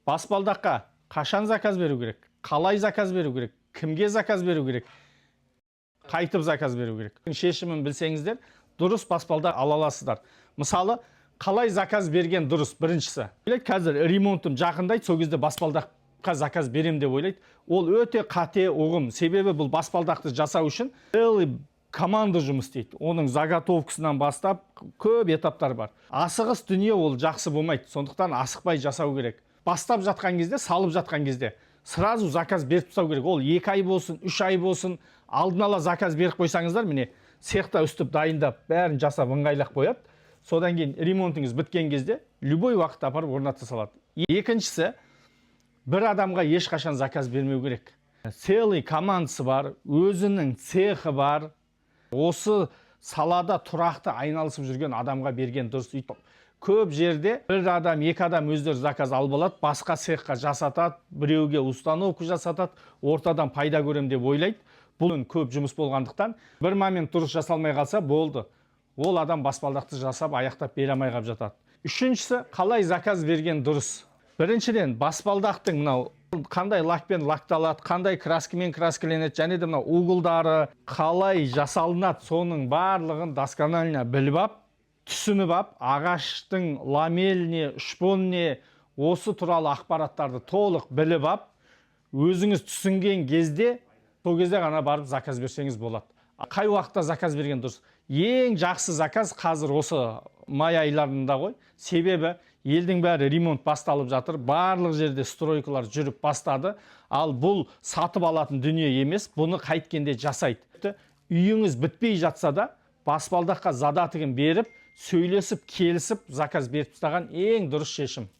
Баспалдаққа қашан заказ беру керек, қалай заказ беру керек, кімге заказ беру керек, қайтып заказ беру керек. Шешімін білсеңіздер, дұрыс баспалдақ ала аласыздар. Мысалы, қалай заказ берген дұрыс біріншісі. Қазір ремонтым жақындайды, сол кезде баспалдаққа заказ берем деп ойлайды. Ол өте қате ұғым. Себебі бұл баспалдақты жасау үшін целый команда жұмыс істейді. Оның заготовкасынан бастап көп этаптар бар. Асығыс дүние ол жақсы болмайды. Сондықтан асықпай жасау керек. Бастап жатқан кезде, салып жатқан кезде сразу заказ беріп тастау керек. Ол 2 ай болсын, 3 ай болсын, алдын ала заказ беріп қойсаңыздар, міне цехта үстіп дайындап, бәрін жасап ыңғайлап қояды. Содан кейін ремонтыңыз біткен кезде любой уақытта апарып орната салады. Екіншісі, бір адамға ешқашан заказ бермеу керек. Целый командасы бар, өзінің цехы бар. Осы салада тұрақты айналысып жүрген адамға берген дұрыс. Көп жерде бір адам, 2 адам өздері заказ алып алады, басқа цехқа жасатады, біреуге установка жасатады, ортадан пайда көрем деп ойлайды. Бұл көп жұмыс болғандықтан, бір момент дұрыс жасалмай қалса болды. Ол адам баспалдақты жасап, аяқтап бере алмай қалып жатады. Үшіншісі, қалай заказ берген дұрыс. Біріншіден, баспалдақтың мынау қандай лакпен лакталады, қандай краскамен краскаленеді, және де мынау углдары қалай жасалынады, соның барлығын досконально біліп ап, түсініп ап, ағаштың ламельне, шпонне, осы туралы ақпараттарды толық біліп ап, өзіңіз түсінген кезде, сол кезде ғана барып заказ берсеңіз болады. Қай уақытта заказ берген дұрыс? Ең жақсы заказ қазір осы май айларында ғой. Себебі елдің бәрі ремонт басталып жатыр, барлық жерде стройкалар жүріп бастады. Ал бұл сатып алатын дүние емес, бұны қайткенде жасайды. Үйіңіз бітпей жатса да, баспалдаққа задатығын беріп, сөйлесіп, келісіп, заказ беріп тастаған ең дұрыс шешім.